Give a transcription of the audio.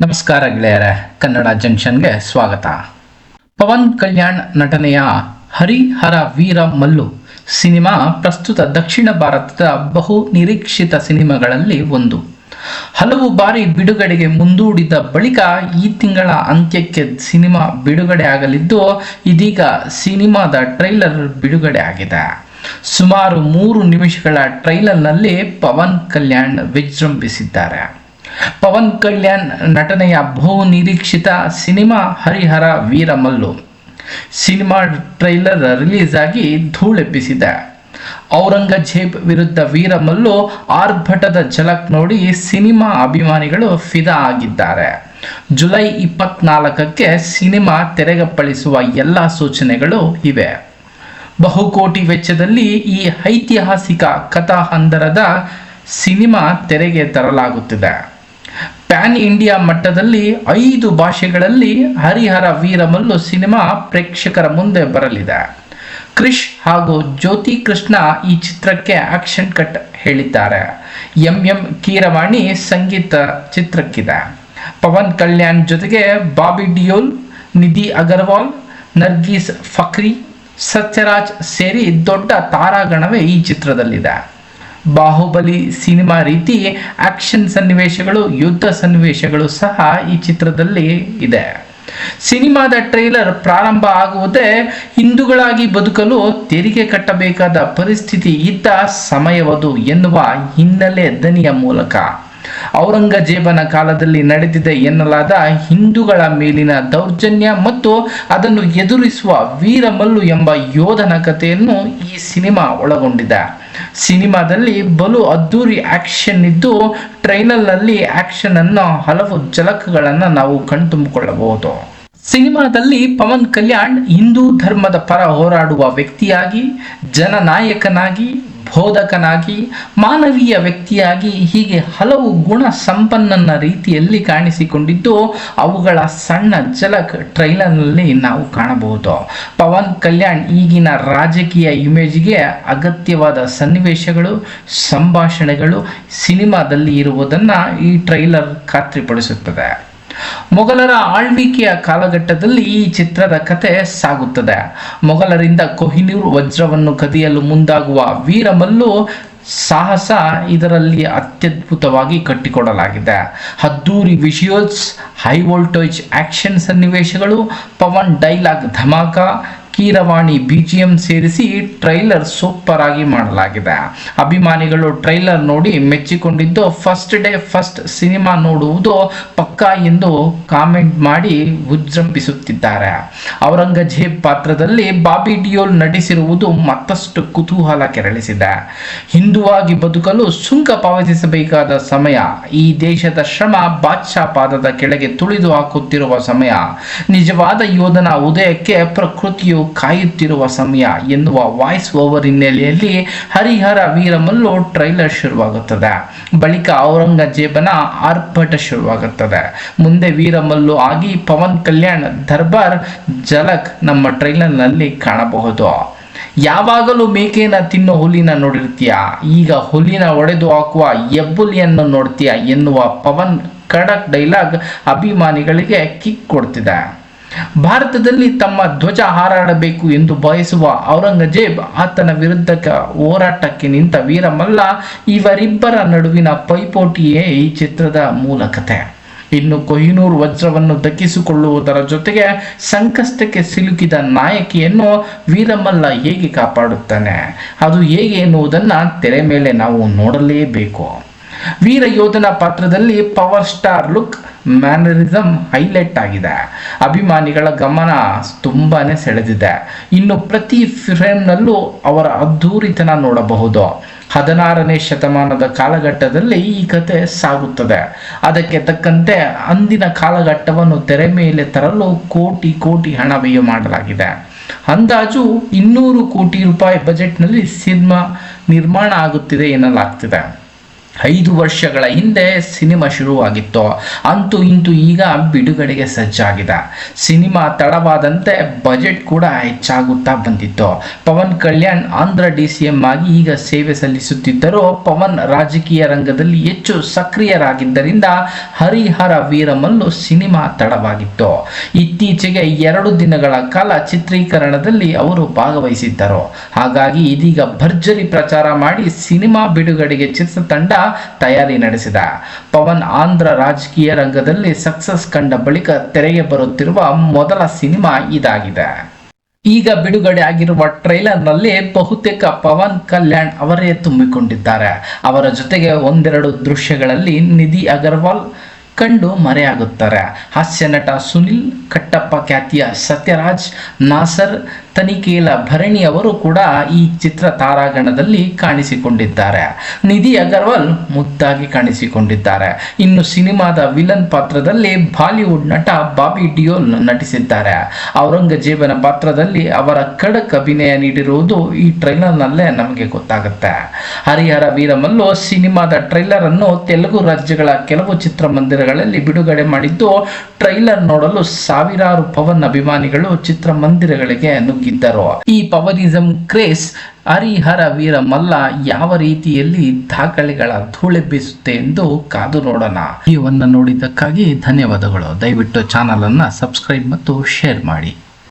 ನಮಸ್ಕಾರ ಗೆಳೆಯರೆ, ಕನ್ನಡ ಜಂಕ್ಷನ್ಗೆ ಸ್ವಾಗತ. ಪವನ್ ಕಲ್ಯಾಣ್ ನಟನೆಯ ಹರಿಹರ ವೀರ ಮಲ್ಲು ಸಿನಿಮಾ ಪ್ರಸ್ತುತ ದಕ್ಷಿಣ ಭಾರತದ ಬಹು ನಿರೀಕ್ಷಿತ ಸಿನಿಮಾಗಳಲ್ಲಿ ಒಂದು. ಹಲವು ಬಾರಿ ಬಿಡುಗಡೆಗೆ ಮುಂದೂಡಿದ ಬಳಿಕ ಈ ತಿಂಗಳ ಅಂತ್ಯಕ್ಕೆ ಸಿನಿಮಾ ಬಿಡುಗಡೆ ಆಗಲಿದ್ದು, ಇದೀಗ ಸಿನಿಮಾದ ಟ್ರೈಲರ್ ಬಿಡುಗಡೆ ಆಗಿದೆ. ಸುಮಾರು 3 ನಿಮಿಷಗಳ ಟ್ರೈಲರ್ನಲ್ಲಿ ಪವನ್ ಕಲ್ಯಾಣ್ ವಿಜೃಂಭಿಸಿದ್ದಾರೆ. ಪವನ್ ಕಲ್ಯಾಣ್ ನಟನೆಯ ಬಹು ನಿರೀಕ್ಷಿತ ಸಿನಿಮಾ ಹರಿಹರ ವೀರ ಮಲ್ಲು ಸಿನಿಮಾ ಟ್ರೈಲರ್ ರಿಲೀಸ್ ಆಗಿ ಧೂಳೆಬ್ಬಿಸಿದೆ. ಔರಂಗಜೇಬ್ ವಿರುದ್ಧ ವೀರಮಲ್ಲು ಆರ್ಭಟದ ಝಲಕ್ ನೋಡಿ ಸಿನಿಮಾ ಅಭಿಮಾನಿಗಳು ಫಿದಾ ಆಗಿದ್ದಾರೆ. ಜುಲೈ 24ಕ್ಕೆ ಸಿನಿಮಾ ತೆರೆಗಪ್ಪಳಿಸುವ ಎಲ್ಲ ಸೂಚನೆಗಳು ಇವೆ. ಬಹುಕೋಟಿ ವೆಚ್ಚದಲ್ಲಿ ಈ ಐತಿಹಾಸಿಕ ಕಥಾಹಂದರದ ಸಿನಿಮಾ ತೆರೆಗೆ ತರಲಾಗುತ್ತಿದೆ. ಪ್ಯಾನ್ ಇಂಡಿಯಾ ಮಟ್ಟದಲ್ಲಿ 5 ಭಾಷೆಗಳಲ್ಲಿ ಹರಿಹರ ವೀರಮಲ್ಲು ಸಿನಿಮಾ ಪ್ರೇಕ್ಷಕರ ಮುಂದೆ ಬರಲಿದೆ. ಕ್ರಿಶ್ ಹಾಗೂ ಜ್ಯೋತಿ ಕೃಷ್ಣ ಈ ಚಿತ್ರಕ್ಕೆ ಆಕ್ಷನ್ ಕಟ್ ಹೇಳಿದ್ದಾರೆ. ಎಂ ಕೀರವಾಣಿ ಸಂಗೀತ ಚಿತ್ರಕ್ಕಿದೆ. ಪವನ್ ಕಲ್ಯಾಣ್ ಜೊತೆಗೆ ಬಾಬಿ ಡಿಯೋಲ್, ನಿಧಿ ಅಗರ್ವಾಲ್, ನರ್ಗೀಸ್ ಫಕ್ರಿ, ಸತ್ಯರಾಜ್ ಸೇರಿ ದೊಡ್ಡ ತಾರಾಗಣವೇ ಈ ಚಿತ್ರದಲ್ಲಿದೆ. ಬಾಹುಬಲಿ ಸಿನಿಮಾ ರೀತಿ ಆಕ್ಷನ್ ಸನ್ನಿವೇಶಗಳು, ಯುದ್ಧ ಸನ್ನಿವೇಶಗಳು ಸಹ ಈ ಚಿತ್ರದಲ್ಲಿ ಇದೆ. ಸಿನಿಮಾದ ಟ್ರೈಲರ್ ಪ್ರಾರಂಭ ಆಗುವುದೇ ಹಿಂದೂಗಳಾಗಿ ಬದುಕಲು ತೆರಿಗೆ ಕಟ್ಟಬೇಕಾದ ಪರಿಸ್ಥಿತಿ ಇದ್ದ ಸಮಯವದು ಎನ್ನುವ ಹಿನ್ನೆಲೆ ದನಿಯ ಮೂಲಕ. ಔರಂಗಜೇಬನ ಕಾಲದಲ್ಲಿ ನಡೆದಿದೆ ಎನ್ನಲಾದ ಹಿಂದೂಗಳ ಮೇಲಿನ ದೌರ್ಜನ್ಯ ಮತ್ತು ಅದನ್ನು ಎದುರಿಸುವ ವೀರಮಲ್ಲು ಎಂಬ ಯೋಧನ ಕಥೆಯನ್ನು ಈ ಸಿನಿಮಾ ಒಳಗೊಂಡಿದೆ. ಸಿನಿಮಾದಲ್ಲಿ ಬಲು ಅದ್ದೂರಿ ಆಕ್ಷನ್ ಇದ್ದು, ಟ್ರೈಲರ್ನಲ್ಲಿ ಆಕ್ಷನ್ ಅನ್ನೋ ಹಲವು ಝಲಕ್ಗಳನ್ನು ನಾವು ಕಣ್ತುಂಬಿಕೊಳ್ಳಬಹುದು. ಸಿನಿಮಾದಲ್ಲಿ ಪವನ್ ಕಲ್ಯಾಣ್ ಹಿಂದೂ ಧರ್ಮದ ಪರ ಹೋರಾಡುವ ವ್ಯಕ್ತಿಯಾಗಿ, ಜನನಾಯಕನಾಗಿ, ಬೋಧಕನಾಗಿ, ಮಾನವೀಯ ವ್ಯಕ್ತಿಯಾಗಿ ಹೀಗೆ ಹಲವು ಗುಣ ಸಂಪನ್ನ ರೀತಿಯಲ್ಲಿ ಕಾಣಿಸಿಕೊಂಡಿದ್ದು, ಅವುಗಳ ಸಣ್ಣ ಝಲಕ್ ಟ್ರೈಲರ್ನಲ್ಲಿ ನಾವು ಕಾಣಬಹುದು. ಪವನ್ ಕಲ್ಯಾಣ್ ಈಗಿನ ರಾಜಕೀಯ ಇಮೇಜ್ಗೆ ಅಗತ್ಯವಾದ ಸನ್ನಿವೇಶಗಳು, ಸಂಭಾಷಣೆಗಳು ಸಿನಿಮಾದಲ್ಲಿ ಇರುವುದನ್ನು ಈ ಟ್ರೈಲರ್ ಖಾತ್ರಿಪಡಿಸುತ್ತದೆ. ಮೊಘಲರ ಆಳ್ವಿಕೆಯ ಕಾಲಘಟ್ಟದಲ್ಲಿ ಈ ಚಿತ್ರದ ಕತೆ ಸಾಗುತ್ತದೆ. ಮೊಘಲರಿಂದ ಕೊಹಿನೂರ್ ವಜ್ರವನ್ನು ಕದಿಯಲು ಮುಂದಾಗುವ ವೀರಮಲ್ಲು ಸಾಹಸ ಇದರಲ್ಲಿ ಅತ್ಯದ್ಭುತವಾಗಿ ಕಟ್ಟಿಕೊಡಲಾಗಿದೆ. ಅದ್ದೂರಿ ವಿಜುವಲ್ಸ್, ಹೈ ವೋಲ್ಟೇಜ್ ಆಕ್ಷನ್ ಸನ್ನಿವೇಶಗಳು, ಪವನ್ ಡೈಲಾಗ್ ಧಮಾಕ, ಕೀರವಾಣಿ BGM ಸೇರಿಸಿ ಟ್ರೈಲರ್ ಸೂಪರ್ ಆಗಿ ಮಾಡಲಾಗಿದೆ. ಅಭಿಮಾನಿಗಳು ಟ್ರೈಲರ್ ನೋಡಿ ಮೆಚ್ಚಿಕೊಂಡಿದ್ದು, ಫಸ್ಟ್ ಡೇ ಫಸ್ಟ್ ಸಿನಿಮಾ ನೋಡುವುದು ಪಕ್ಕಾ ಎಂದು ಕಾಮೆಂಟ್ ಮಾಡಿ ವಿಜೃಂಭಿಸುತ್ತಿದ್ದಾರೆ. ಔರಂಗಜೇಬ್ ಪಾತ್ರದಲ್ಲಿ ಬಾಬಿ ಡಿಯೋಲ್ ನಟಿಸಿರುವುದು ಮತ್ತಷ್ಟು ಕುತೂಹಲ ಕೆರಳಿಸಿದೆ. ಹಿಂದುವಾಗಿ ಬದುಕಲು ಸುಂಕ ಪಾವತಿಸಬೇಕಾದ ಸಮಯ, ಈ ದೇಶದ ಶ್ರಮ ಬಾದ್ಶಾ ಪಾದದ ಕೆಳಗೆ ತುಳಿದು ಹಾಕುತ್ತಿರುವ ಸಮಯ, ನಿಜವಾದ ಯೋಧನ ಉದಯಕ್ಕೆ ಪ್ರಕೃತಿಯು ಕಾಯುತ್ತಿರುವ ಸಮಯ ಎನ್ನುವ ವಾಯ್ಸ್ ಓವರ್ ಹಿನ್ನೆಲೆಯಲ್ಲಿ ಹರಿಹರ ವೀರಮಲ್ಲು ಟ್ರೈಲರ್ ಶುರುವಾಗುತ್ತದೆ. ಬಳಿಕ ಔರಂಗಜೇಬನ ಆರ್ಭಟ ಶುರುವಾಗುತ್ತದೆ. ಮುಂದೆ ವೀರಮಲ್ಲು ಆಗಿ ಪವನ್ ಕಲ್ಯಾಣ್ ದರ್ಬಾರ್ ಝಲಕ್ ನಮ್ಮ ಟ್ರೈಲರ್ನಲ್ಲಿ ಕಾಣಬಹುದು. ಯಾವಾಗಲೂ ಮೇಕೆನ ತಿನ್ನೋ ಹುಲಿನ ನೋಡಿರ್ತೀಯ, ಈಗ ಹುಲಿನ ಒಡೆದು ಹಾಕುವ ಹೆಬ್ಬುಲಿಯನ್ನು ನೋಡ್ತೀಯ ಎನ್ನುವ ಪವನ್ ಖಡಕ್ ಡೈಲಾಗ್ ಅಭಿಮಾನಿಗಳಿಗೆ ಕಿಕ್ ಕೊಡ್ತಿದೆ. ಭಾರತದಲ್ಲಿ ತಮ್ಮ ಧ್ವಜ ಹಾರಾಡಬೇಕು ಎಂದು ಬಯಸುವ ಔರಂಗಜೇಬ್, ಆತನ ವಿರುದ್ಧ ಹೋರಾಟಕ್ಕೆ ನಿಂತ ವೀರಮಲ್ಲ, ಇವರಿಬ್ಬರ ನಡುವಿನ ಪೈಪೋಟಿಯೇ ಈ ಚಿತ್ರದ ಮೂಲ ಕಥೆ. ಇನ್ನು ಕೊಹಿನೂರ್ ವಜ್ರವನ್ನು ದಕ್ಕಿಸಿಕೊಳ್ಳುವುದರ ಜೊತೆಗೆ ಸಂಕಷ್ಟಕ್ಕೆ ಸಿಲುಕಿದ ನಾಯಕಿಯನ್ನು ವೀರಮಲ್ಲ ಹೇಗೆ ಕಾಪಾಡುತ್ತಾನೆ, ಅದು ಹೇಗೆ ಎನ್ನುವುದನ್ನು ತೆರೆ ಮೇಲೆ ನಾವು ನೋಡಲೇಬೇಕು. ವೀರ ಯೋಧನ ಪಾತ್ರದಲ್ಲಿ power star look, mannerism highlight ಆಗಿದೆ. ಅಭಿಮಾನಿಗಳ ಗಮನ ತುಂಬಾನೇ ಸೆಳೆದಿದೆ. ಇನ್ನು ಪ್ರತಿ ಫ್ರೇಮ್ನಲ್ಲೂ ಅವರ ಅದ್ಧೂರಿತನ ನೋಡಬಹುದು. 16ನೇ ಶತಮಾನದ ಕಾಲಘಟ್ಟದಲ್ಲಿ ಈ ಕತೆ ಸಾಗುತ್ತದೆ. ಅದಕ್ಕೆ ತಕ್ಕಂತೆ ಅಂದಿನ ಕಾಲಘಟ್ಟವನ್ನು ತೆರೆ ಮೇಲೆ ತರಲು ಕೋಟಿ ಹಣ ವ್ಯಯ ಮಾಡಲಾಗಿದೆ. ಅಂದಾಜು 200 ಕೋಟಿ ರೂಪಾಯಿ ಬಜೆಟ್ನಲ್ಲಿ ಸಿನಿಮಾ ನಿರ್ಮಾಣ ಆಗುತ್ತಿದೆ ಎನ್ನಲಾಗ್ತಿದೆ. 5 ವರ್ಷಗಳ ಹಿಂದೆ ಸಿನಿಮಾ ಶುರುವಾಗಿತ್ತು. ಅಂತೂ ಇಂತೂ ಈಗ ಬಿಡುಗಡೆಗೆ ಸಜ್ಜಾಗಿದೆ. ಸಿನಿಮಾ ತಡವಾದಂತೆ ಬಜೆಟ್ ಕೂಡ ಹೆಚ್ಚಾಗುತ್ತಾ ಬಂದಿತ್ತು. ಪವನ್ ಕಲ್ಯಾಣ್ ಆಂಧ್ರ DCM ಆಗಿ ಈಗ ಸೇವೆ ಸಲ್ಲಿಸುತ್ತಿದ್ದರೂ ಪವನ್ ರಾಜಕೀಯ ರಂಗದಲ್ಲಿ ಹೆಚ್ಚು ಸಕ್ರಿಯರಾಗಿದ್ದರಿಂದ ಹರಿಹರ ವೀರಮಲ್ಲು ಸಿನಿಮಾ ತಡವಾಗಿತ್ತು. ಇತ್ತೀಚೆಗೆ 2 ದಿನಗಳ ಕಾಲ ಚಿತ್ರೀಕರಣದಲ್ಲಿ ಅವರು ಭಾಗವಹಿಸಿದ್ದರು. ಹಾಗಾಗಿ ಇದೀಗ ಭರ್ಜರಿ ಪ್ರಚಾರ ಮಾಡಿ ಸಿನಿಮಾ ಬಿಡುಗಡೆಗೆ ಚಿತ್ರತಂಡ ತಯಾರಿ ನಡೆಸಿದ. ಪವನ್ ಆಂಧ್ರ ರಾಜಕೀಯ ರಂಗದಲ್ಲಿ ಸಕ್ಸಸ್ ಕಂಡ ಬಳಿಕ ತೆರೆಗೆ ಬರುತ್ತಿರುವ ಮೊದಲ ಸಿನಿಮಾ ಇದಾಗಿದೆ. ಈಗ ಬಿಡುಗಡೆ ಆಗಿರುವ ಟ್ರೈಲರ್ನಲ್ಲಿ ಬಹುತೇಕ ಪವನ್ ಕಲ್ಯಾಣ್ ಅವರೇ ತುಂಬಿಕೊಂಡಿದ್ದಾರೆ. ಅವರ ಜೊತೆಗೆ ಒಂದೆರಡು ದೃಶ್ಯಗಳಲ್ಲಿ ನಿಧಿ ಅಗರ್ವಾಲ್ ಕಂಡು ಮರೆಯಾಗುತ್ತಾರೆ. ಹಾಸ್ಯ ನಟ ಸುನಿಲ್, ಕಟ್ಟಪ್ಪ ಖ್ಯಾತಿಯ ಸತ್ಯರಾಜ್, ನಾಸರ್, ತನಿಖೇಲ ಭರಣಿ ಅವರು ಕೂಡ ಈ ಚಿತ್ರ ತಾರಾಗಣದಲ್ಲಿ ಕಾಣಿಸಿಕೊಂಡಿದ್ದಾರೆ. ನಿಧಿ ಅಗರ್ವಾಲ್ ಮುದ್ದಾಗಿ ಕಾಣಿಸಿಕೊಂಡಿದ್ದಾರೆ. ಇನ್ನು ಸಿನಿಮಾದ ವಿಲನ್ ಪಾತ್ರದಲ್ಲಿ ಬಾಲಿವುಡ್ ನಟ ಬಾಬಿ ಡಿಯೋಲ್ ನಟಿಸಿದ್ದಾರೆ. ಔರಂಗಜೇಬನ ಪಾತ್ರದಲ್ಲಿ ಅವರ ಖಡಕ್ ಅಭಿನಯ ನೀಡಿರುವುದು ಈ ಟ್ರೈಲರ್ನಲ್ಲೇ ನಮಗೆ ಗೊತ್ತಾಗುತ್ತೆ. ಹರಿಹರ ವೀರಮಲ್ಲು ಸಿನಿಮಾದ ಟ್ರೈಲರ್ ಅನ್ನು ತೆಲುಗು ರಾಜ್ಯಗಳ ಕೆಲವು ಚಿತ್ರಮಂದಿರಗಳಲ್ಲಿ ಬಿಡುಗಡೆ ಮಾಡಿದ್ದು, ಟ್ರೈಲರ್ ನೋಡಲು ಸಾವಿರಾರು ಪವನ್ ಅಭಿಮಾನಿಗಳು ಚಿತ್ರಮಂದಿರಗಳಿಗೆ ನುಗ್ಗಿದ್ದರು. ಈ ಪವನಿಸಂ ಕ್ರೇಸ್ ಹರಿಹರ ವೀರಮಲ್ಲ ಯಾವ ರೀತಿಯಲ್ಲಿ ದಾಖಲೆಗಳ ಧೂಳೆ ಬೀಸುತ್ತೆ ಎಂದು ಕಾದು ನೋಡೋಣ. ವಿಡಿಯೋವನ್ನು ನೋಡಿದ್ದಕ್ಕಾಗಿ ಧನ್ಯವಾದಗಳು. ದಯವಿಟ್ಟು ಚಾನಲ್ ಅನ್ನು ಸಬ್ಸ್ಕ್ರೈಬ್ ಮತ್ತು ಶೇರ್ ಮಾಡಿ.